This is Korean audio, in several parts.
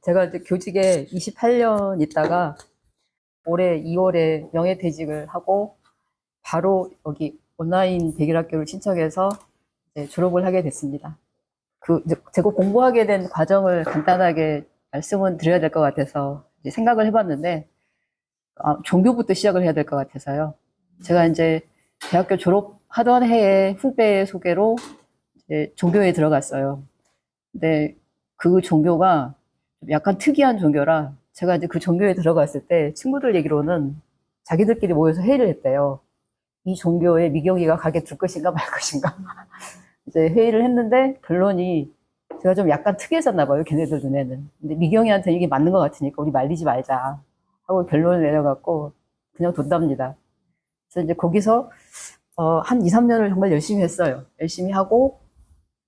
제가 이제 교직에 28년 있다가 올해 2월에 명예퇴직을 하고 바로 여기 온라인 대길학교를 신청해서 이제 졸업을 하게 됐습니다. 이제 제가 공부하게 된 과정을 간단하게 말씀을 드려야 될 것 같아서 이제 생각을 해봤는데, 종교부터 시작을 해야 될 것 같아서요. 제가 이제 대학교 졸업하던 해에 후배 소개로 이제 종교에 들어갔어요. 근데 그 종교가 약간 특이한 종교라 제가 이제 그 종교에 들어갔을 때 친구들 얘기로는 자기들끼리 모여서 회의를 했대요. 이 종교에 미경이가 가게 둘 것인가 말 것인가. 이제 회의를 했는데 결론이 제가 좀 약간 특이했었나 봐요, 걔네들 눈에는. 근데 미경이한테 이게 맞는 것 같으니까 우리 말리지 말자 하고 결론을 내려갖고 그냥 뒀답니다. 그래서 이제 거기서 한 2, 3년을 정말 열심히 했어요. 열심히 하고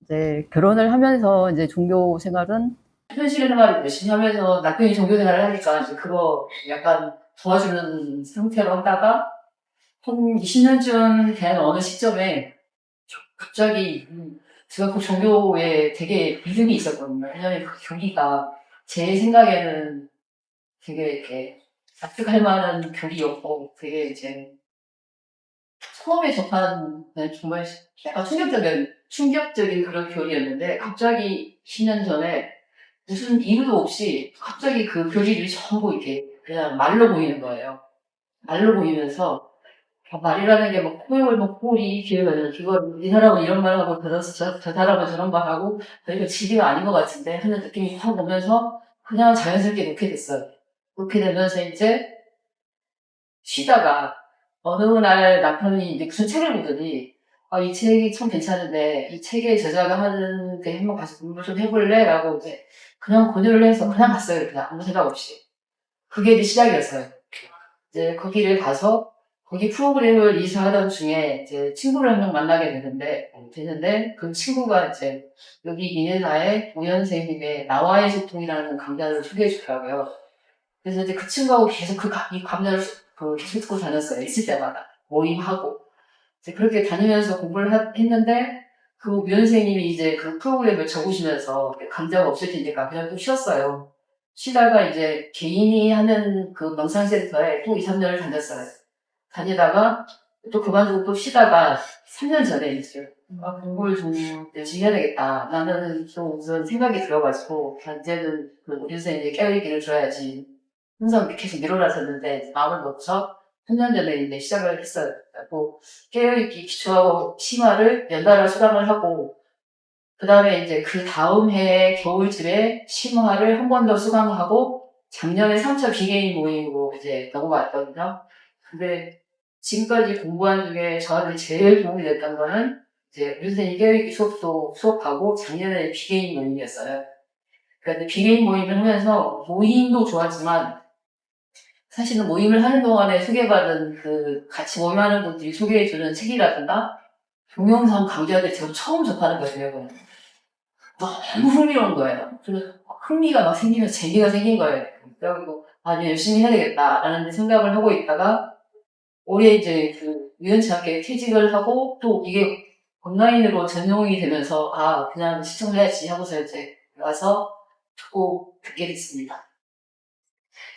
이제 결혼을 하면서 이제 종교 생활은 현실 생활을 열심히 하면서 남편이 종교 생활을 하니까 이제 그거 약간 도와주는 상태로 하다가 한 20년쯤 된 어느 시점에 갑자기 제가 그 종교에 되게 믿음이 있었거든요. 왜냐면 그 교리가 제 생각에는 되게 이렇게 납득할 만한 교리였고 되게 이제 처음에 접한 정말 약간 충격적인 그런 교리였는데 갑자기 10년 전에 무슨 이유도 없이 갑자기 그 교리들이 전부 이렇게 그냥 말로 보이는 거예요. 말로 보이면서 말이라는 게 뭐 코요를 뭐 꼴이 기회가 이거 이 사람은 이런 말 하고 저 사람은 저런 말 하고 이거 지리가 아닌 것 같은데 하는 느낌이 확 오면서 그냥 자연스럽게 놓게 됐어요. 그렇게 되면서 이제 쉬다가 어느 날 남편이 이제 무슨 책을 보더니 이 책이 참 괜찮은데 이 책의 저자가 하는 게 한번 가서 공부 좀 해볼래? 라고 이제 그냥 권유를 해서 그냥 갔어요. 그냥 아무 생각 없이. 그게 이제 시작이었어요. 이제 거기를 가서 거기 프로그램을 이수하던 중에 이제 친구를 한 명 만나게 되는데 그 친구가 이제 여기 이네사의 우연생님의 나와의 소통이라는 강좌를 소개해 주더라고요. 그래서 이제 그 친구하고 계속 이 강좌를 계속 듣고 다녔어요. 있을 때마다 모임하고 이제 그렇게 다니면서 공부를 했는데 그 우연생님이 이제 그 프로그램을 적으시면서 강좌가 없을 테니까 그냥 또 쉬었어요. 쉬다가 이제 개인이 하는 그 명상센터에 또 2, 3년을 다녔어요. 다니다가 또 그만두고 또 쉬다가 3년 전에 이제 공부를 좀 열심히 해야 되겠다. 나는 좀 우선 생각이 들어가지고 이제는 그 우리 선생님이 깨어있기를 줘야지. 항상 계속 미뤄놨었는데 마음을 먹어서 3년 전에 이제 시작을 했어요. 뭐 깨어있기 기초하고 심화를 연달아 수강을 하고 그 다음에 이제 그 다음 해에 겨울쯤에 심화를 한 번 더 수강하고 작년에 3차 비개인 모임으로 이제 넘어갔거든요. 근데 지금까지 공부한 중에 저한테 제일 도움이 됐던 거는 이제 우리 선생님 깨어있기 수업도 수업하고 작년에 비개인 모임이었어요. 그러니까 비개인 모임을 하면서 모임도 좋았지만 사실은 모임을 하는 동안에 소개받은 같이 모임하는 분들이 소개해주는 책이라든가 동영상 강좌들 제가 처음 접하는 거예요. 너무 흥미로운 거예요. 그래서 흥미가 막 생기면서 재미가 생긴 거예요. 그래가지고, 이제 열심히 해야 되겠다라는 생각을 하고 있다가, 올해 이제 우연치 않게 퇴직을 하고, 또 이게 온라인으로 전용이 되면서, 그냥 시청해야지 하고서 이제 와서 듣게 됐습니다.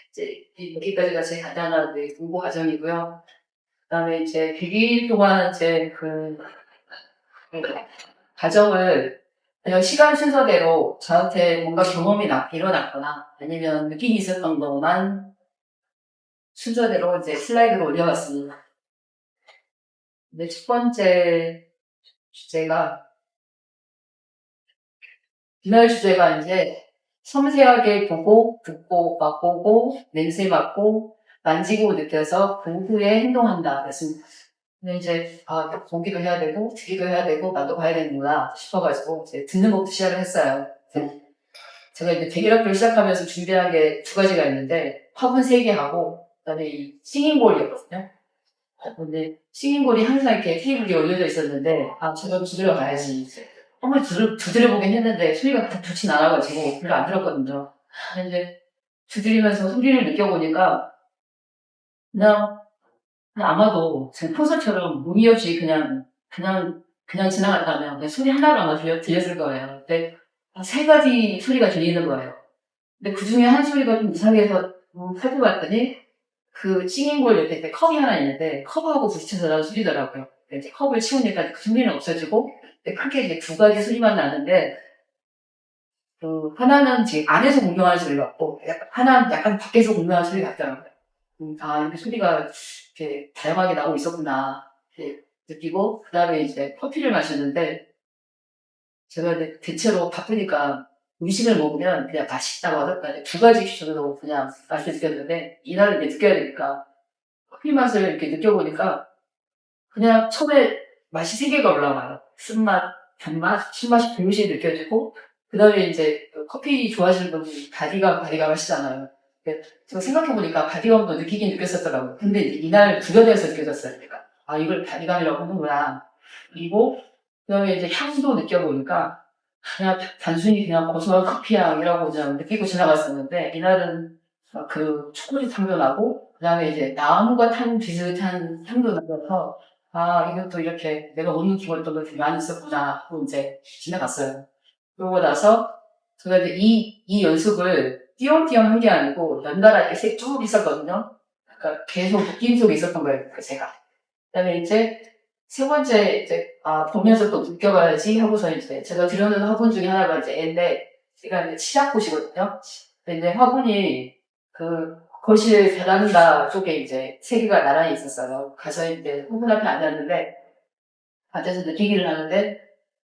이제 여기까지가 제 간단한 공부 과정이고요. 그 다음에 이제 100일 동안 과정을 그냥 시간 순서대로 저한테 뭔가 경험이 일어났거나 아니면 느낌이 있었던 것만 순서대로 이제 슬라이드로 올려봤습니다. 근데 첫 번째 주제가, 이날 주제가 이제 섬세하게 보고, 듣고, 맛보고, 냄새 맡고, 만지고 느껴서 그 후에 행동한다. 그랬습니다. 근데 이제, 보기도 해야 되고, 듣기도 해야 되고, 나도 봐야 되는구나 싶어가지고, 이제 듣는 것부터 시작을 했어요. 제가 이제 대결학교를 시작하면서 준비한 게 두 가지가 있는데, 화분 3개 하고, 그 다음에 이 싱잉볼이었거든요. 근데 싱잉볼이 항상 이렇게 테이블 위에 올려져 있었는데, 제가 두드려 봐야지. 한번 두드려보긴 했는데, 소리가 좋진 않아가지고, 별로 안 들었거든요. 근데 두드리면서 소리를 느껴보니까, 그냥 아마도 제 콘서트처럼 무의 없이 그냥 지나갔다면, 그냥 소리 하나로 아마 들렸을 거예요. 근데 3가지 소리가 들리는 거예요. 근데 그 중에 한 소리가 좀 이상해서 살펴봤더니 그 싱잉볼 옆에 이제 컵이 하나 있는데 컵하고 부딪혀서 나는 소리더라고요. 이제 컵을 치우니까 그 소리는 없어지고 크게 이제 두 가지 소리만 나는데 그 하나는 지금 안에서 공명하는 소리 같고 하나는 약간 밖에서 공명하는 소리 같더라고요. 아 이렇게 소리가 이렇게 다양하게 나오고 있었구나 이렇게 느끼고 그 다음에 이제 커피를 마셨는데 제가 이제 대체로 바쁘니까 음식을 먹으면 그냥 맛있다고 하던가 두 가지 기준으로 그냥 맛있게 느꼈는데 이날은 이제 느껴야 되니까 커피 맛을 이렇게 느껴보니까 그냥 처음에 맛이 세 개가 올라와요. 쓴맛, 단맛, 신맛이 동시에 느껴지고 그 다음에 이제 그 커피 좋아하시는 분이 바디감 마시잖아요. 제가 생각해보니까 바디감도 느끼긴 느꼈었더라고요. 근데 이날 구별해서 느껴졌어요. 그러니까 아 이걸 바디감이라고 하는구나. 그리고 그 다음에 이제 향도 느껴보니까 그냥 단순히 그냥 고소한 커피 향이라고 그냥 느끼고 지나갔었는데 이날은 그 초콜릿 향도 나고 그 다음에 이제 나무가 탄 비슷한 향도 나서 아 이것도 이렇게 내가 못 느끼고 있던 것들이 많이 있었구나 하고 이제 지나갔어요. 그러고 나서 제가 이제 이 연습을 띄엄띄엄 한 게 아니고 연달아 이렇게 쭉 있었거든요. 그러니까 계속 느낌 속에 있었던 거예요, 제가. 그다음에 이제 세 번째 이제 보면서 또 느껴봐야지 하고서 이제 제가 들여놓은 화분 중에 하나가 이제 애인데 제가 이제 치약꽃이거든요. 근데 이제 화분이 그 거실 베란다 쪽에 이제 세 개가 나란히 있었어요. 가서 이제 화분 앞에 앉았는데 앉아서 느끼기를 하는데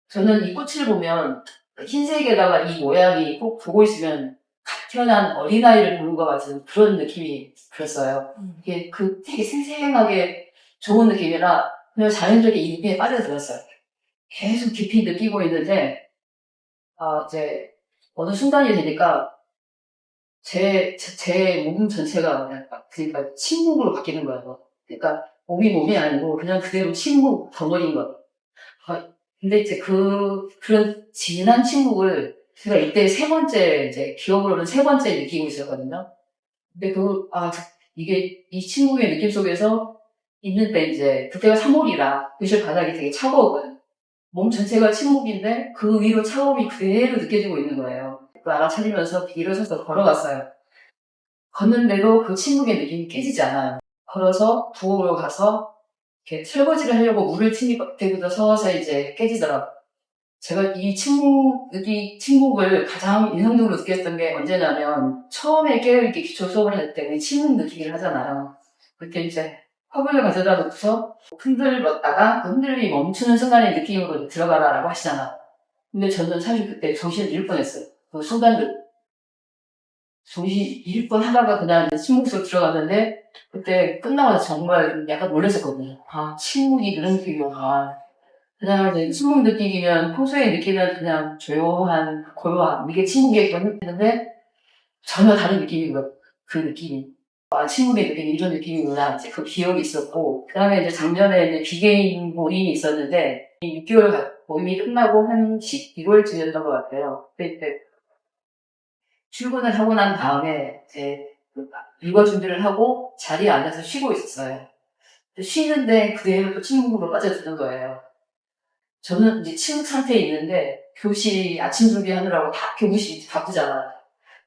저는 이 꽃을 보면 흰색에다가 이 모양이 꼭 보고 있으면 갓 태어난 어린아이를 보는 것 같은 그런 느낌이 들었어요. 이게 그 되게 생생하게 좋은 느낌이라 그냥 자연스럽게 이 느낌에 빠져들었어요. 계속 깊이 느끼고 있는데 이제 어느 순간이 되니까 제 몸 전체가 그냥 그러니까 침묵으로 바뀌는 거예요. 그러니까 몸이 아니고 그냥 그대로 침묵 덩어리인 거예요. 근데 이제 그런 진한 침묵을 제가 이때 세 번째, 이제 기억으로는 세 번째 느끼고 있었거든요. 근데 이게 이 침묵의 느낌 속에서 있는데 이제 그때가 3월이라 교실 바닥이 되게 차가웠거든요. 몸 전체가 침묵인데 그 위로 차가움이 그대로 느껴지고 있는 거예요. 알아차리면서 일어서서 걸어갔어요. 걷는데도 그 침묵의 느낌이 깨지지 않아요. 걸어서 부엌으로 가서 이렇게 설거지를 하려고 물을 트니까 서서 이제 깨지더라고요. 제가 이 침묵을 가장 인상적으로 느꼈던 게 언제냐면, 처음에 깨어있게 기초 수업을 할 때 침묵 느끼기를 하잖아요. 그때 이제 화분을 가져다 놓고서 흔들었다가 그 흔들림이 멈추는 순간의 느낌으로 들어가라라고 하시잖아요. 근데 저는 사실 그때 정신을 잃을 뻔했어요. 그 순간들. 정신 잃을 뻔 하다가 그냥 침묵 속으로 들어갔는데, 그때 끝나고 나서 정말 약간 놀랐었거든요. 아, 침묵이 이런 느낌이구나. 그냥 이제 침묵 느끼기면 평소에 느끼는 그냥 조용한 고요함 이게 침묵이었거든요. 했는데 전혀 다른 느낌인 거예요. 그 느낌이. 침묵의 느낌이 이런 느낌이구나. 이제 그 기억이 있었고 그 다음에 이제 작년에 이제 비개인 모임이 있었는데 6개월 모임이 끝나고 한 12월쯤이었던 것 같아요. 그때 이제 출근을 하고 난 다음에 이제 육아 준비를 하고 자리에 앉아서 쉬고 있었어요. 쉬는데 그대로 또 침묵으로 빠져드는 거예요. 저는 이제 침묵 상태에 있는데 교실 아침 준비하느라고 다 교무실이 바쁘잖아요.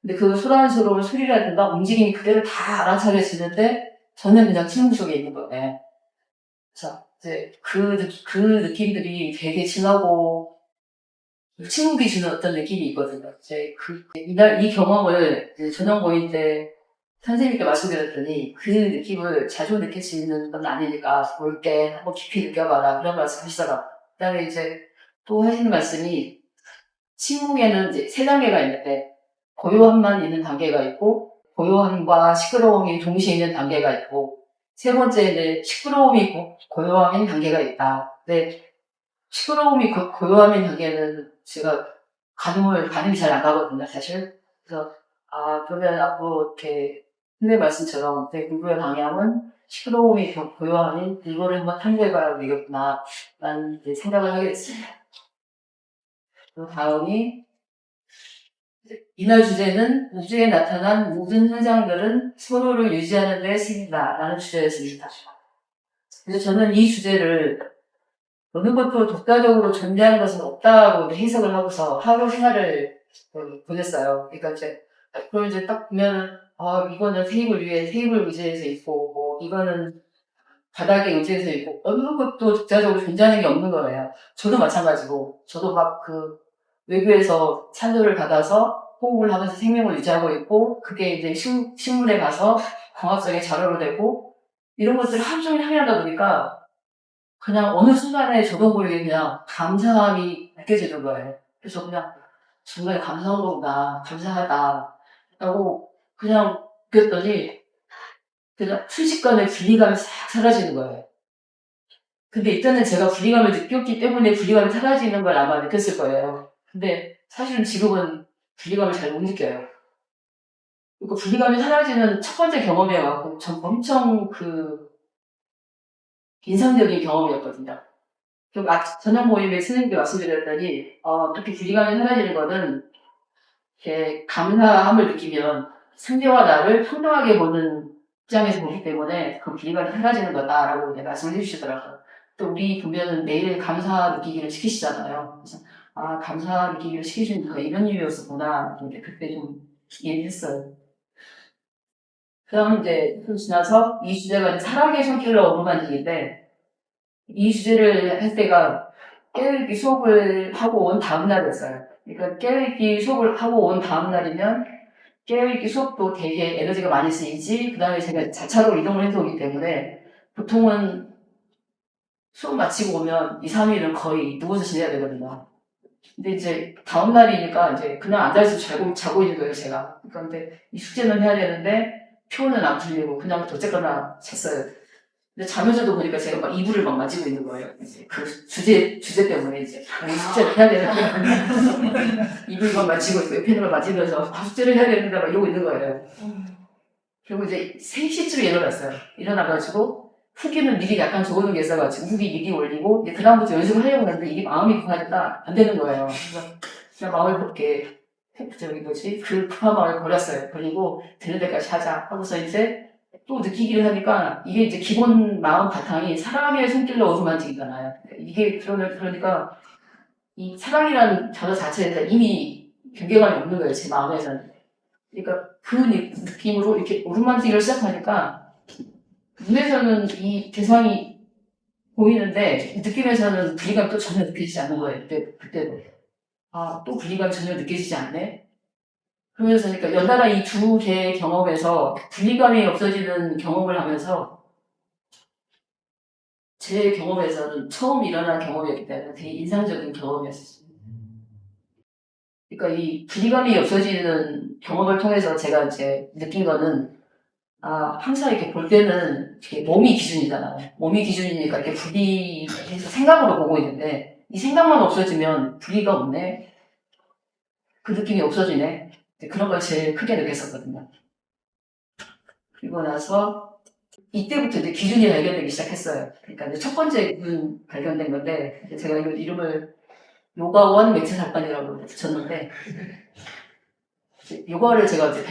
근데 그 소란스러운 소리라든가 움직임이 그대로 다 알아차려지는데 저는 그냥 침묵 속에 있는 거예요. 그래서 이제 그 느낌들이 되게 진하고 침묵이 주는 어떤 느낌이 있거든요. 이제 이날 이 경험을 이제 전형 모임 때 선생님께 말씀드렸더니 그 느낌을 자주 느낄 수 있는 건 아니니까 올 때 한번 깊이 느껴봐라 그런 말씀 하시더라고요. 그 다음에 이제 또 하시는 말씀이 침묵에는 이제 세 단계가 있는데 고요함만 있는 단계가 있고 고요함과 시끄러움이 동시에 있는 단계가 있고 세 번째는 시끄러움이 있고 고요함인 단계가 있다. 근데 시끄러움이 고요함인 단계는 제가 반응이 잘 안 가거든요, 사실. 그래서 그러면 앞으로 이렇게 선생님 말씀처럼 내 공부의 방향은 시끄러움이 고요함인 이거를 한번 탐구해봐야 되겠구나 라는 생각을 하게 됐습니다. 그 다음이 이날 주제는 우주에 나타난 모든 현상들은 서로를 유지하는 데 쓰인다 라는 주제였습니다. 그래서 저는 이 주제를 어느 것도 독자적으로 존재하는 것은 없다고 해석을 하고서 하루 생활을 보냈어요. 그러니까 이제 그럼 이제 딱 보면, 이거는 테이블 의자에서 있고, 뭐, 이거는 바닥에 의자에서 있고, 어느 것도 독자적으로 존재하는 게 없는 거예요. 저도 마찬가지고, 저도 막 외부에서 산소를 받아서 호흡을 하면서 생명을 유지하고 있고, 그게 이제 식물에 가서 광합성의 자료로 되고, 이런 것들을 하루 종일 항의하다 보니까, 그냥 어느 순간에 저도 모르게 그냥 감사함이 느껴지는 거예요. 그래서 그냥 정말 감사한 거구나, 감사하다, 라고 그냥 느꼈더니, 그냥 순식간에 분리감이 싹 사라지는 거예요. 근데 이때는 제가 분리감을 느꼈기 때문에 분리감이 사라지는 걸 아마 느꼈을 거예요. 근데 사실은 지금은 분리감을 잘 못 느껴요. 그리고 분리감이 사라지는 첫 번째 경험이어갖고 전 엄청 인상적인 경험이었거든요. 저녁 모임에 스님께 말씀드렸더니, 이렇게 분리감이 사라지는 거는 이렇게 감사함을 느끼면 상대와 나를 평등하게 보는 입장에서 보기 때문에 그 분리감이 사라지는 거다라고 말씀을 해주시더라고요. 또 우리 보면은 매일 감사 느끼기를 시키시잖아요. 그래서 감사 느끼기를 시키시는 이유가 이런 이유였었구나. 근데 그때 좀 이해했어요. 그다음 이제 좀 지나서 이 주제가 이제 사랑의 손길로 어루만지기인데 이 주제를 할 때가 깨어있기 수업을 하고 온 다음 날이었어요. 그러니까 깨어있기 수업을 하고 온 다음 날이면 깨어있기 수업도 되게 에너지가 많이 쓰이지, 그 다음에 제가 자차로 이동을 해서 오기 때문에 보통은 수업 마치고 오면 2, 3일은 거의 누워서 지내야 되거든요. 근데 이제 다음 날이니까 이제 그냥 앉아있어 자고 있는 거예요, 제가. 그런데 이 숙제는 해야 되는데 표는 안 풀리고 그냥 어쨌거나 잤어요. 근데 자면서도 보니까 제가 막 이불을 막 맞이고 있는 거예요. 이제 그 주제 때문에 이제 숙제를 해야 되는데 이불을 막 맞이고 있고 옆에 있는 걸 맞으면서 숙제를 해야 되는데 막 이러고 있는 거예요. 그리고 이제 3시쯤에 일어났어요. 일어나가지고 후기는 미리 약간 적어놓은 게 있어가지고 후기 미리 올리고 이제 그다음부터 연습을 하려고 했는데 이게 마음이 급하니까 안 되는 거예요. 그래서 그냥 마음을 그렇게 급한 마음을 버렸어요. 버리고 되는 데까지 하자 하고서 이제 또 느끼기를 하니까 이게 이제 기본 마음 바탕이 사랑의 손길로 어루만지기잖아요. 이게 그러니까 이 사랑이라는 단어 자체에서 이미 경계감이 없는 거예요. 제 마음에서는. 그러니까 그 느낌으로 이렇게 어루만지기를 시작하니까 눈에서는 이 대상이 보이는데 느낌에서는 분리감이 또 전혀 느껴지지 않는 거예요. 그때도. 또 분리감이 전혀 느껴지지 않네? 그러면서 그러니까 연달아 이 두 개의 경험에서 분리감이 없어지는 경험을 하면서 제 경험에서는 처음 일어난 경험이었기 때문에 되게 인상적인 경험이었어요. 그러니까 이 분리감이 없어지는 경험을 통해서 제가 이제 느낀 거는 항상 이렇게 볼 때는 이렇게 몸이 기준이잖아요. 몸이 기준이니까 이렇게 분리해서 생각으로 보고 있는데 이 생각만 없어지면 분리가 없네. 그 느낌이 없어지네. 그런 걸 제일 크게 느꼈었거든요. 그리고 나서 이때부터 이제 기준이 발견되기 시작했어요. 그러니까 이제 첫 번째 기준 발견된 건데 제가 이름을 요가원 매트살반이라고 붙였는데 요가를 제가 이제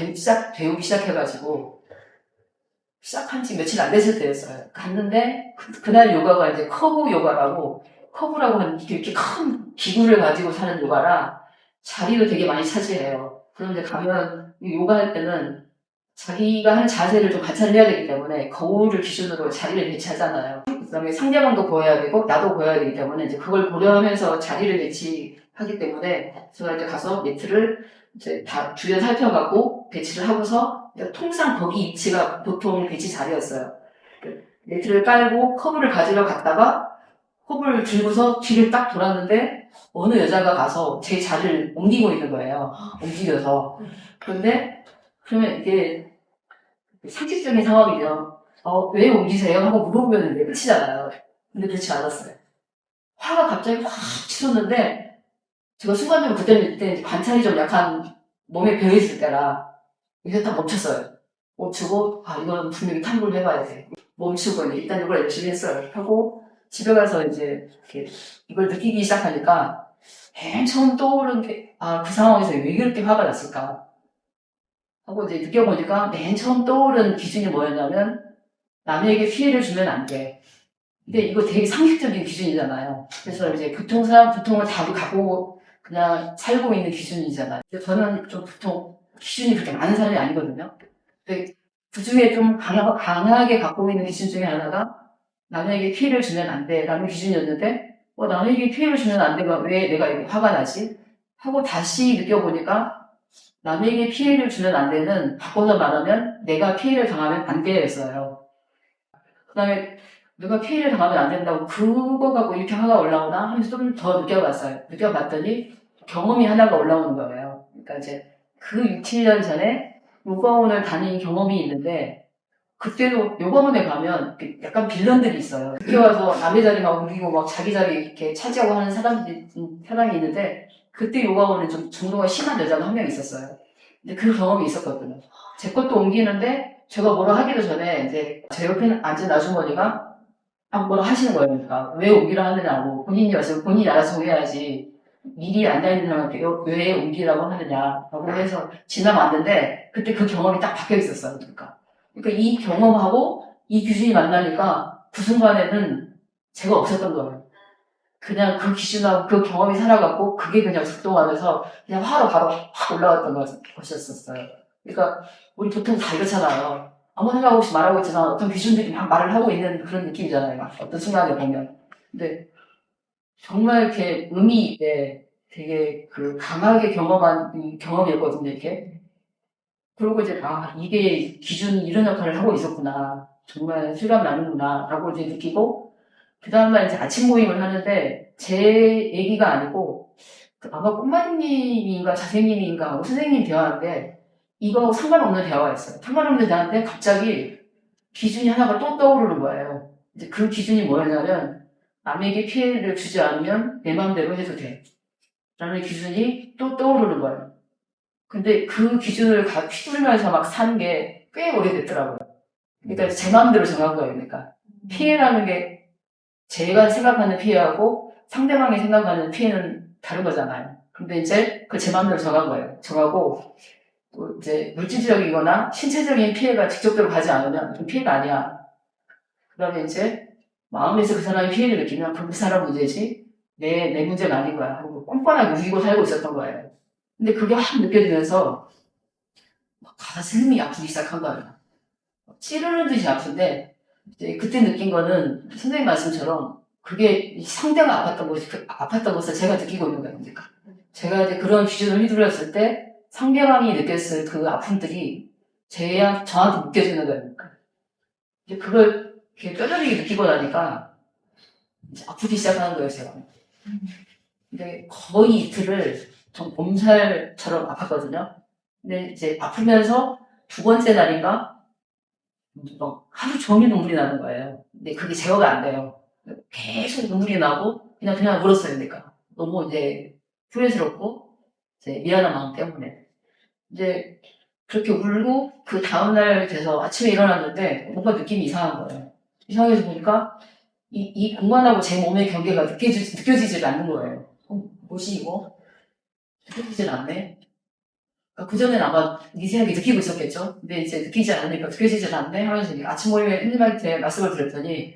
배우기 시작해가지고 시작한 지 며칠 안 됐을 때였어요. 갔는데 그날 요가가 이제 커브라고 하는 이렇게 큰 기구를 가지고 사는 요가라 자리를 되게 많이 차지해요. 그런데 가면 요가 할 때는 자기가 하는 자세를 좀 관찰을 해야 되기 때문에 거울을 기준으로 자리를 배치하잖아요. 그다음에 상대방도 보여야 되고 나도 보여야 되기 때문에 이제 그걸 고려하면서 자리를 배치하기 때문에 제가 이제 가서 매트를 이제 다 주변 살펴가고 배치를 하고서 통상 거기 위치가 보통 배치 자리였어요. 매트를 깔고 컵을 가지러 갔다가 컵을 들고서 뒤를 딱 돌았는데 어느 여자가 가서 제 자리를 옮기고 있는 거예요. 움직여서. 그러면 이게 상식적인 상황이죠. 왜 옮기세요? 하고 물어보면 이제 끝이잖아요. 근데 그렇지 않았어요. 화가 갑자기 확 치솟는데 제가 순간적으로 그때 관찰이 좀 약한 몸에 배어있을 때라 이게 딱 멈췄어요. 멈추고 이거는 분명히 탐구를 해봐야 돼. 멈추고 일단 이걸 열심히 했어요. 하고 집에 가서 이제 이렇게 이걸 느끼기 시작하니까 맨 처음 떠오른 게 그 상황에서 왜 그렇게 화가 났을까 하고 이제 느껴보니까 맨 처음 떠오른 기준이 뭐였냐면 남에게 피해를 주면 안 돼. 근데 이거 되게 상식적인 기준이잖아요. 그래서 이제 보통은 다 갖고 그냥 살고 있는 기준이잖아요. 저는 좀 보통 기준이 그렇게 많은 사람이 아니거든요. 근데 그 중에 좀 강하게 갖고 있는 기준 중에 하나가 남에게 피해를 주면 안 돼라는 기준이었는데, 남에게 피해를 주면 안 돼가 왜 내가 이렇게 화가 나지? 하고 다시 느껴보니까 남에게 피해를 주면 안 돼는 바꿔서 말하면 내가 피해를 당하면 안 돼였어요. 그 다음에 누가 피해를 당하면 안 된다고 그거 갖고 이렇게 화가 올라오나 하면서 좀 더 느껴봤어요. 느껴봤더니 경험이 하나가 올라오는 거예요. 그러니까 이제 그 6, 7년 전에 요가원을 다닌 경험이 있는데, 그때도 요가원에 가면 약간 빌런들이 있어요. 그때 와서 남의 자리 막 옮기고 막 자기 자리 이렇게 차지하고 하는 사람이 있는데, 그때 요가원에 좀 정도가 심한 여자가 한 명 있었어요. 근데 그 경험이 있었거든요. 제 것도 옮기는데 제가 뭐라 하기도 전에 이제 제 옆에 앉은 아주머니가 뭐라 하시는 거예요. 그러니까 왜 옮기라 하느냐고. 본인이 와서 본인이 알아서 해야지. 미리 앉아있는 사람한테 왜 옮기라고 하느냐라고 해서 지나갔는데, 그때 그 경험이 딱 박혀 있었어요. 그러니까 이 경험하고 이 기준이 만나니까 그 순간에는 제가 없었던 거예요. 그냥 그 기준하고 그 경험이 살아갔고 그게 그냥 작동하면서 그냥 화로 바로 확 올라갔던 것이었어요. 그러니까 우리 보통 다 이렇잖아요. 아무 생각 없이 말하고 있지만 어떤 기준들이 막 말을 하고 있는 그런 느낌이잖아요. 어떤 순간에 보면. 근데 정말 이렇게 의미 있게 되게 그 강하게 경험한 경험이었거든요, 이렇게. 그리고 이제, 이게 기준이 이런 역할을 하고 있었구나. 정말 실감 나는구나. 라고 이제 느끼고, 그 다음날 이제 아침 모임을 하는데, 제 얘기가 아니고, 아마 꼬마님인가 자생님인가 선생님 대화인데, 이거하고 상관없는 대화였어요. 상관없는 대화인데, 갑자기 기준이 하나가 또 떠오르는 거예요. 이제 그 기준이 뭐였냐면, 남에게 피해를 주지 않으면 내 마음대로 해도 돼. 라는 기준이 또 떠오르는 거예요. 근데 그 기준을 휘둘면서 막 산 게 꽤 오래됐더라고요. 그러니까 제 마음대로 정한 거예요. 그러니까 피해라는 게 제가 생각하는 피해하고 상대방이 생각하는 피해는 다른 거잖아요. 근데 이제 그 제 마음대로 정한 거예요. 정하고 또 이제 물질적이거나 신체적인 피해가 직접적으로 가지 않으면 그 피해가 아니야. 그 다음에 이제 마음에서 그 사람이 피해를 느끼면 그럼 그 사람 문제지 내 문제가 아닌 거야 하고 뻔뻔하게 우기고 살고 있었던 거예요. 근데 그게 확 느껴지면서 가슴이 아프기 시작한 거예요. 찌르는 듯이 아픈데, 이제 그때 느낀 거는 선생님 말씀처럼 그게 상대가 아팠던 것을 제가 느끼고 있는 거예요. 그러니까. 제가 이제 그런 기준을 휘둘렀을 때 상대방이 느꼈을 그 아픔들이 저한테 느껴지는 거예요. 이제 그걸 이렇게 뼈저리게 느끼고 나니까 이제 아프기 시작하는 거였어요. 근데 거의 이틀을 좀 몸살처럼 아팠거든요. 근데 이제 아프면서 두 번째 날인가 하루 종일 눈물이 나는 거예요. 근데 그게 제어가 안 돼요. 계속 눈물이 나고 그냥 울었어요. 그러니까 너무 이제 후회스럽고 이제 미안한 마음 때문에 이제 그렇게 울고 그 다음날 돼서 아침에 일어났는데 뭔가 느낌이 이상한 거예요. 이상해서 보니까 이 공간하고 제 몸의 경계가 느껴지질 않는 거예요. 뭐지 이거? 느껴지질 않네. 그 전에는 아마 미세하게 느끼고 있었겠죠. 근데 이제 느끼지 않으니까 느껴지질 않네 하면서 아침 모임에 선생님한테 말씀을 드렸더니,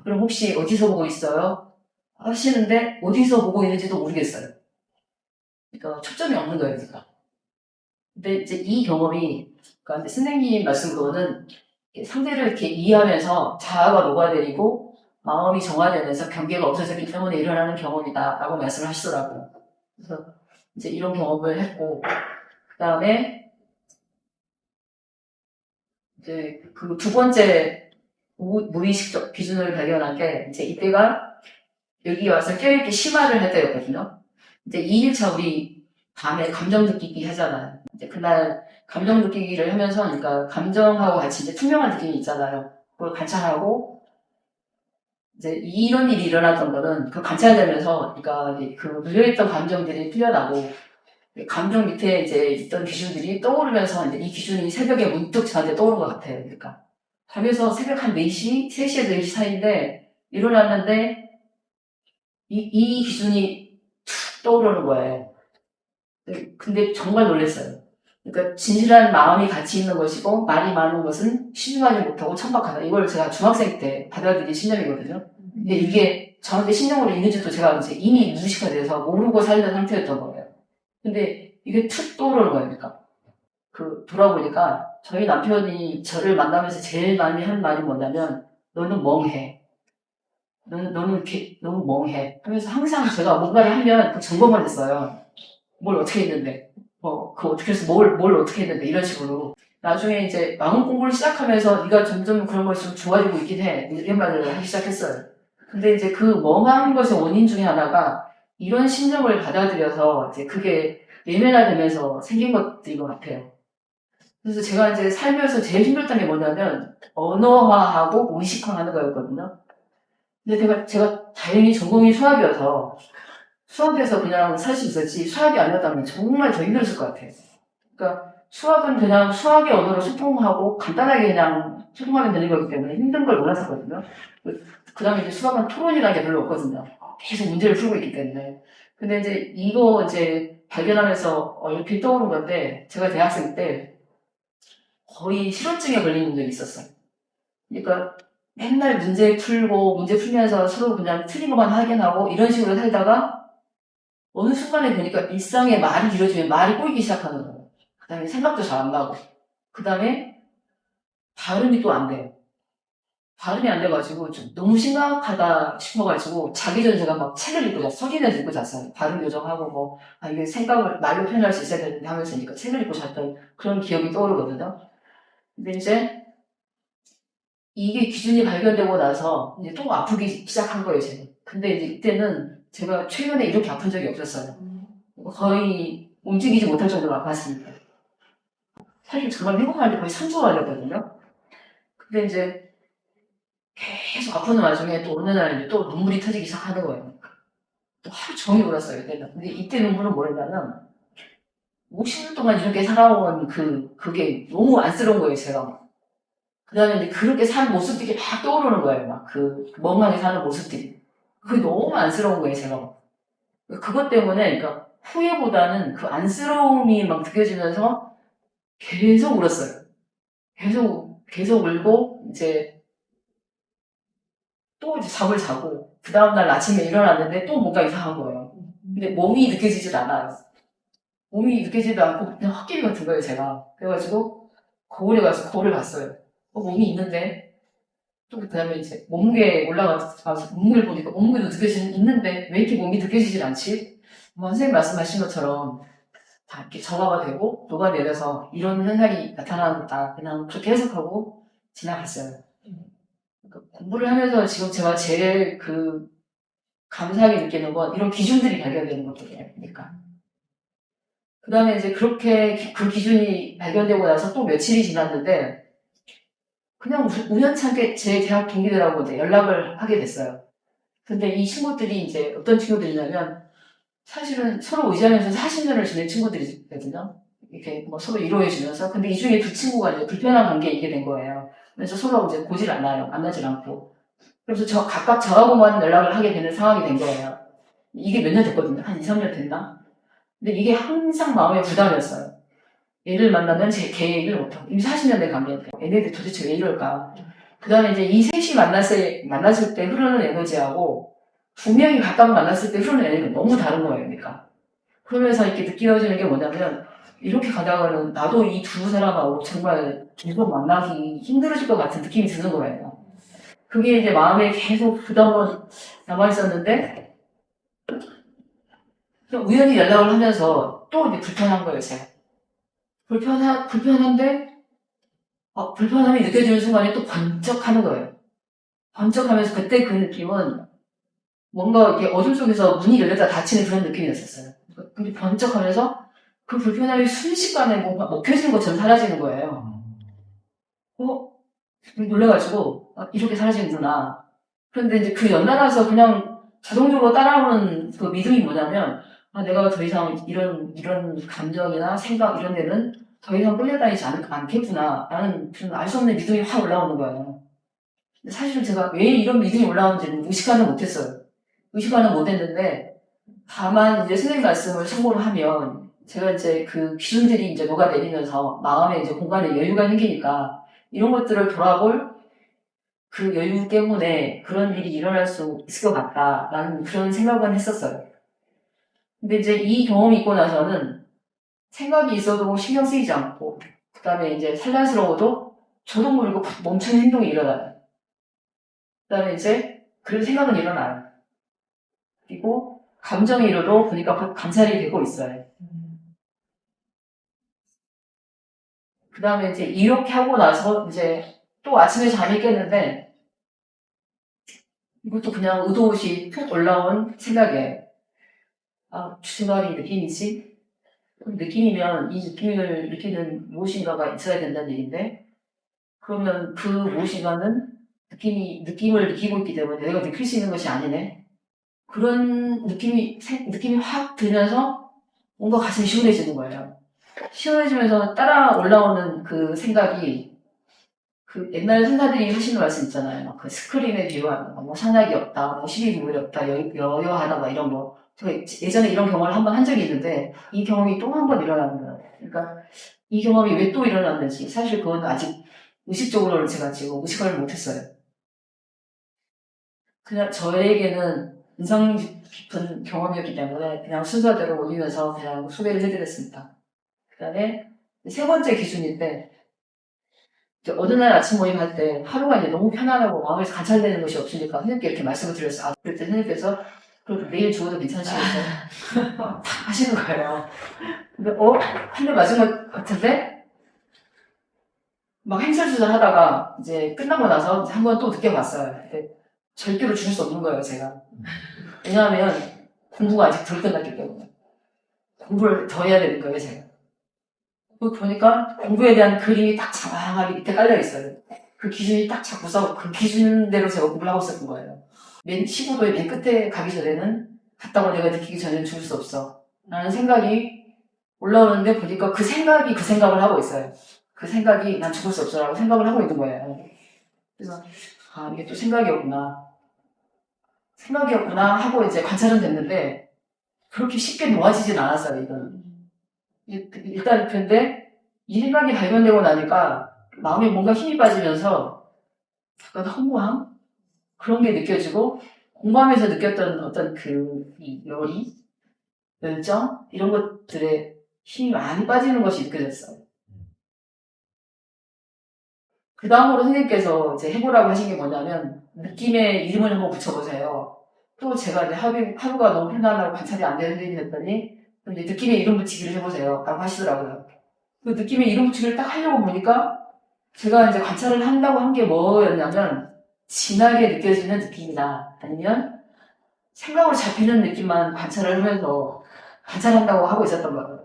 그럼 혹시 어디서 보고 있어요? 하시는데 어디서 보고 있는지도 모르겠어요. 그러니까 초점이 없는 거예요. 그러니까. 근데 이제 이 경험이, 그러니까 선생님 말씀으로는 상대를 이렇게 이해하면서 자아가 녹아내리고 마음이 정화되면서 경계가 없어졌기 때문에 일어나는 경험이다라고 말씀을 하시더라고요. 그래서 이제 이런 경험을 했고, 그 다음에 이제 그 두 번째 무의식적 기준을 발견한 게, 이제 이때가 여기 와서 껴있게 심화를 할 때였거든요. 이제 2일차 우리 밤에 감정 느끼기 하잖아요. 이제 그날 감정 느끼기를 하면서, 그러니까 감정하고 같이 이제 투명한 느낌이 있잖아요. 그걸 관찰하고, 이제 이런 일이 일어났던 거는 그 관찰되면서, 그러니까 그 물려있던 감정들이 풀려나고, 감정 밑에 이제 있던 기준들이 떠오르면서 이제 이 기준이 새벽에 문득 저한테 떠오른 것 같아요. 그러니까. 잠에서 새벽 한 4시, 3시에서 4시 사이인데 일어났는데 이 기준이 툭 떠오르는 거예요. 근데 정말 놀랐어요. 그러니까 진실한 마음이 같이 있는 것이고 말이 많은 것은 신중하지 못하고 천박하다. 이걸 제가 중학생 때 받아들인 신념이거든요. 근데 이게 저한테 신념으로 있는지도 제가 이제 이미 무의식화 돼서 모르고 살던 상태였던 거예요. 근데 이게 툭 떠오르는 거예요. 그러니까. 돌아보니까 저희 남편이 저를 만나면서 제일 많이 한 말이 뭐냐면, 너는 멍해. 너는 이렇게 너무 멍해. 하면서 항상 제가 뭔가를 하면 그 점검을 했어요. 뭘 어떻게 했는데, 어떻게 해서 뭘 어떻게 했는데, 이런 식으로. 나중에 이제 마음 공부를 시작하면서 네가 점점 그런 것이 좀 좋아지고 있긴 해. 이런 말을 하기 시작했어요. 근데 이제 그 멍한 것의 원인 중에 하나가 이런 심정을 받아들여서 이제 그게 내면화되면서 생긴 것들인 것 같아요. 그래서 제가 이제 살면서 제일 힘들었던 게 뭐냐면 언어화하고 의식화하는 거였거든요. 근데 제가 다행히 전공이 수학이어서 수학에서 그냥 살 수 있었지 수학이 아니었다면 정말 더 힘들었을 것 같아요. 그러니까 수학은 그냥 수학의 언어로 소통하고 간단하게 그냥 소통하면 되는 거기 때문에 힘든 걸 몰랐었거든요. 그 다음에 이제 수학은 토론이라는 게 별로 없거든요. 계속 문제를 풀고 있기 때문에. 근데 이제 이거 이제 발견하면서 이렇게 떠오른 건데 제가 대학생 때 거의 실효증에 걸리는 적이 있었어요. 그러니까 맨날 문제 풀고 문제 풀면서 서로 그냥 틀린 것만 확인하고 이런 식으로 살다가 어느 순간에 보니까 일상에 말이 이루어지면 말이 꼬이기 시작하는 거예요. 그 다음에 생각도 잘 안 나고 그 다음에 발음이 또 안 돼요. 발음이 안 돼가지고 좀 너무 심각하다 싶어가지고 자기 전에 제가 막 책을 읽고 서신을 읽고 잤어요. 발음 교정하고 이게 생각을 말로 표현할 수 있어야 되는데 하면서 책을 읽고 잤던 그런 기억이 떠오르거든요. 근데 이제 이게 기준이 발견되고 나서 이제 또 아프기 시작한 거예요, 제가. 근데 이제 이때는 제가 최근에 이렇게 아픈 적이 없었어요. 거의 움직이지 못할 정도로 아팠으니까. 사실 정말 회복하는데 거의 3주 걸렸거든요. 근데 이제 계속 아픈 와중에 또 어느 날 이제 또 눈물이 터지기 시작하는 거예요. 또 하루 종일 울었어요, 이때는. 근데 이때 눈물은 뭐였냐면 50년 동안 이렇게 살아온 그게 너무 안쓰러운 거예요, 제가. 그 다음에 이제 그렇게 사는 모습들이 막 떠오르는 거예요, 막 멍하게 사는 모습들이. 그게 너무 안쓰러운 거예요, 제가. 그것 때문에, 그러니까 후회보다는 그 안쓰러움이 막 느껴지면서 계속 울었어요. 계속 울고, 또 이제 잠을 자고, 그 다음날 아침에 일어났는데 또 뭔가 이상한 거예요. 근데 몸이 느껴지질 않아요. 몸이 느껴지지도 않고 그냥 헛기미 같은 거예요, 제가. 그래가지고 거울에 가서 거울을 봤어요. 몸이 있는데, 또 그 다음에 이제 몸무게 올라가서 몸무게를 보니까 몸무게도 있는데 왜 이렇게 몸이 느껴지질 않지? 선생님 말씀하신 것처럼 다 이렇게 정화가 되고 녹아내려서 이런 현상이 나타난다. 그냥 그렇게 해석하고 지나갔어요. 그러니까 공부를 하면서 지금 제가 제일 감사하게 느끼는 건 이런 기준들이 발견되는 것들이에요. 그러니까. 그 다음에 이제 그렇게 그 기준이 발견되고 나서 또 며칠이 지났는데 그냥 우연찮게 제 대학 동기들하고 이제 연락을 하게 됐어요. 근데 이 친구들이 이제 어떤 친구들이냐면 사실은 서로 의지하면서 40년을 지낸 친구들이거든요. 이렇게 서로 위로해주면서. 근데 이 중에 두 친구가 이제 불편한 관계에 있게 된 거예요. 그래서 서로 이제 고지를 않아요. 만나질 않고. 그래서 각각 저하고만 연락을 하게 되는 상황이 된 거예요. 이게 몇 년 됐거든요. 한 2, 3년 됐나? 근데 이게 항상 마음에 부담이었어요. 얘를 만나면 걔 얘기를 못하고. 이미 40년 된 관계인데. 얘네들 도대체 왜 이럴까? 그 다음에 이제 이 셋이 만났을 때 흐르는 에너지하고 두 명이 각각 만났을 때 흐르는 에너지가 너무 다른 거예요. 그러니까. 그러면서 이렇게 느껴지는 게 뭐냐면 이렇게 가다가는 나도 이 두 사람하고 정말 계속 만나기 힘들어질 것 같은 느낌이 드는 거예요. 그게 이제 마음에 계속 부담으로 남아있었는데 우연히 연락을 하면서 또 이제 불편한 거예요, 제가. 불편한데 불편함이 느껴지는 순간에 또 번쩍하는 거예요. 번쩍하면서 그때 그 느낌은 뭔가 이렇게 어둠 속에서 문이 열렸다 닫히는 그런 느낌이었어요. 근데 번쩍하면서 그 불편함이 순식간에 뭔가 먹혀지는 것처럼 사라지는 거예요. 놀래가지고 이렇게 사라지는구나. 그런데 이제 그 연달아서 그냥 자동적으로 따라오는 그 믿음이 뭐냐면 내가 더 이상 이런 감정이나 생각 이런 데는 더 이상 끌려다니지 않겠구나 라는 그런 알 수 없는 믿음이 확 올라오는 거예요. 근데 사실은 제가 왜 이런 믿음이 올라오는지는 의식하는 못했어요. 의식하는 못했는데 다만 이제 선생님 말씀을 참고로 하면 제가 이제 그 기준들이 이제 녹아내리면서 마음에 이제 공간에 여유가 생기니까 이런 것들을 돌아볼 그 여유 때문에 그런 일이 일어날 수 있을 것 같다라는 그런 생각은 했었어요. 근데 이제 이 경험이 있고 나서는 생각이 있어도 신경 쓰이지 않고, 그 다음에 이제 산란스러워도 저도 모르고 멈추는 행동이 일어나요. 그 다음에 이제 그런 생각은 일어나요. 그리고 감정이 일어도 보니까 감찰이 되고 있어요. 그 다음에 이제 이렇게 하고 나서 이제 또 아침에 잠이 깼는데 이것도 그냥 의도 없이 툭 올라온 생각이에요. 아, 무슨 말이 느낌이지? 느낌이면 이 느낌을 느끼는 무엇인가가 있어야 된다는 얘기인데 그러면 그 무엇인가는 느낌을 느끼고 있기 때문에 내가 느낄 수 있는 것이 아니네. 그런 느낌이 확 들면서 뭔가 가슴이 시원해지는 거예요. 시원해지면서 따라 올라오는 그 생각이 그 옛날 선사들이 하시는 말씀 있잖아요. 그 스크린에 비유하는 거, 뭐 상약이 없다, 뭐 시비 무이 없다, 여여하다, 막 이런 거. 제가 예전에 이런 경험을 한번 한 적이 있는데 이 경험이 또 한 번 일어나는 거예요. 그러니까 이 경험이 왜 또 일어났는지 사실 그건 아직 의식적으로는 제가 지금 의식을 못했어요. 그냥 저에게는 인상 깊은 경험이었기 때문에 그냥 순서대로 올리면서 그냥 소개를 해드렸습니다. 그 다음에 세 번째 기준인데 어느 날 아침 모임할 때 하루가 이제 너무 편안하고 마음에서 관찰되는 것이 없으니까 선생님께 이렇게 말씀을 드렸어요. 아, 그럴 때 선생님께서 그럼 내일 죽어도 괜찮으시겠어요? 하시는 거예요. 근데 한 대 맞은 것 같은데 막 행설수설 하다가 이제 끝나고 나서 한 번 또 느껴봤어요. 근데 절대로 죽을 수 없는 거예요, 제가. 왜냐하면 공부가 아직 덜 끝났기 때문에. 공부를 더 해야 되는 거예요, 제가. 보니까 공부에 대한 그림이 딱 장황하게 밑에 깔려 있어요. 그 기준이 딱 잡고서 그 기준대로 제가 공부를 하고 있었던 거예요. 맨 15도의 맨 끝에 가기 전에는 갔다고 내가 느끼기 전에는 죽을 수 없어. 라는 생각이 올라오는데 보니까 그 생각을 하고 있어요. 그 생각이 난 죽을 수 없어라고 생각을 하고 있는 거예요. 그래서 아 이게 또 생각이었구나 하고 이제 관찰은 됐는데 그렇게 쉽게 놓아지진 않았어요. 이건 일단 근데 이 생각이 발견되고 나니까 마음에 뭔가 힘이 빠지면서 약간 허무함 그런 게 느껴지고 공부하면서 느꼈던 어떤 이 열의, 열정 이런 것들에 힘이 많이 빠지는 것이 느껴졌어요. 그 다음으로 선생님께서 이제 해보라고 하신 게 뭐냐면 느낌에 이름을 한번 붙여보세요. 또 제가 이제 하루가 너무 편안하고 관찰이 안 되는 선생님이 됐더니 이제 느낌에 이름 붙이기를 해보세요. 라고 하시더라고요. 그 느낌에 이름 붙이기를 딱 하려고 보니까 제가 이제 관찰을 한다고 한 게 뭐였냐면 진하게 느껴지는 느낌이나 아니면 생각으로 잡히는 느낌만 관찰을 하면서 관찰한다고 하고 있었던 거예요.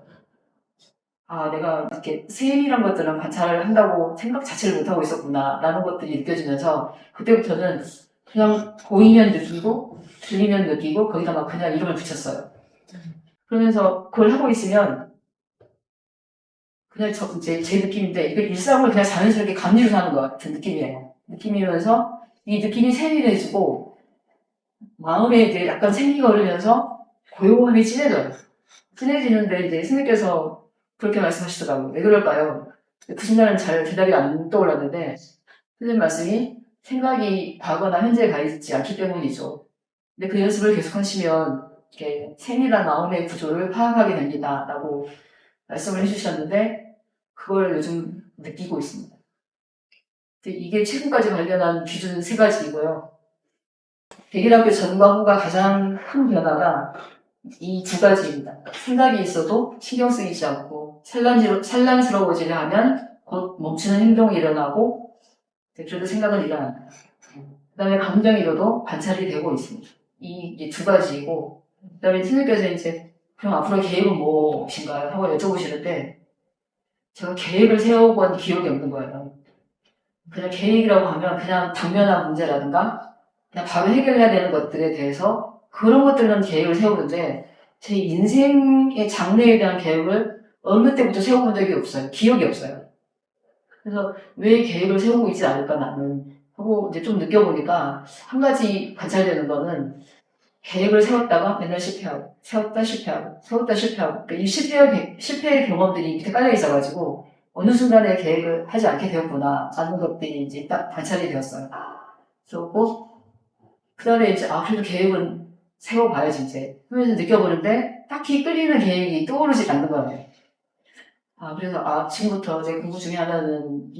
아, 내가 이렇게 세밀한 것들은 관찰을 한다고 생각 자체를 못하고 있었구나 라는 것들이 느껴지면서 그때부터는 그냥 보이면 느끼고 들리면 느끼고 거기다가 그냥 이름을 붙였어요. 그러면서 그걸 하고 있으면 그냥 이제 제 느낌인데 이걸 일상을 그냥 자연스럽게 감리로 사는 것 같은 느낌이에요. 느낌이면서 이 느낌이 세밀해지고 마음에 이제 약간 생기가 오르면서 고요함이 진해져요. 진해지는데 이제 스님께서 그렇게 말씀하시더라고요. 왜 그럴까요? 그 순간은 잘 대답이 안 떠올랐는데 선생님 말씀이 생각이 과거나 현재에 가 있지 않기 때문이죠. 근데 그 연습을 계속 하시면 이렇게 세밀한 마음의 구조를 파악하게 됩니다. 라고 말씀을 해주셨는데 그걸 요즘 느끼고 있습니다. 이게 최근까지 관련한 기준 세 가지이고요. 백일학교 전과 후가 가장 큰 변화가 이 두 가지입니다. 생각이 있어도 신경 쓰이지 않고 산란스러워지려 하면 곧 멈추는 행동이 일어나고 그래도 생각은 일어납니다. 그 다음에 감정이 일어도 관찰이 되고 있습니다. 이 두 가지이고 그 다음에 선생님께서 이제 그럼 앞으로 계획은 무엇인가요? 하고 여쭤보시는데 제가 계획을 세워본 기억이 없는 거예요. 그냥 계획이라고 하면 그냥 당면한 문제라든가 그냥 바로 해결해야 되는 것들에 대해서 그런 것들은 계획을 세우는데 제 인생의 장래에 대한 계획을 어느 때부터 세워본 적이 없어요. 기억이 없어요. 그래서 왜 계획을 세우고 있지 않을까 나는 하고 이제 좀 느껴보니까 한 가지 관찰되는 거는 계획을 세웠다가 맨날 실패하고 세웠다 실패하고 세웠다 실패하고 그러니까 이 실패의 경험들이 밑에 깔려 있어가지고 어느 순간에 계획을 하지 않게 되었구나 라는 것들이 이제 딱 관찰이 되었어요. 그리고 그 다음에 이제 그래도 계획은 세워봐야지 이제 하면서 느껴보는데 딱히 끌리는 계획이 떠오르지 않는 거예요. 그래서 지금부터 제 공부 중에 하나는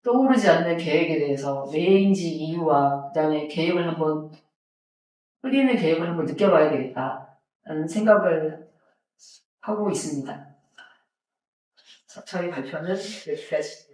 떠오르지 않는 계획에 대해서 왜인지 이유와 그다음에 끌리는 계획을 한번 느껴봐야 되겠다라는 생각을 하고 있습니다. 저희 발표는 여기까지.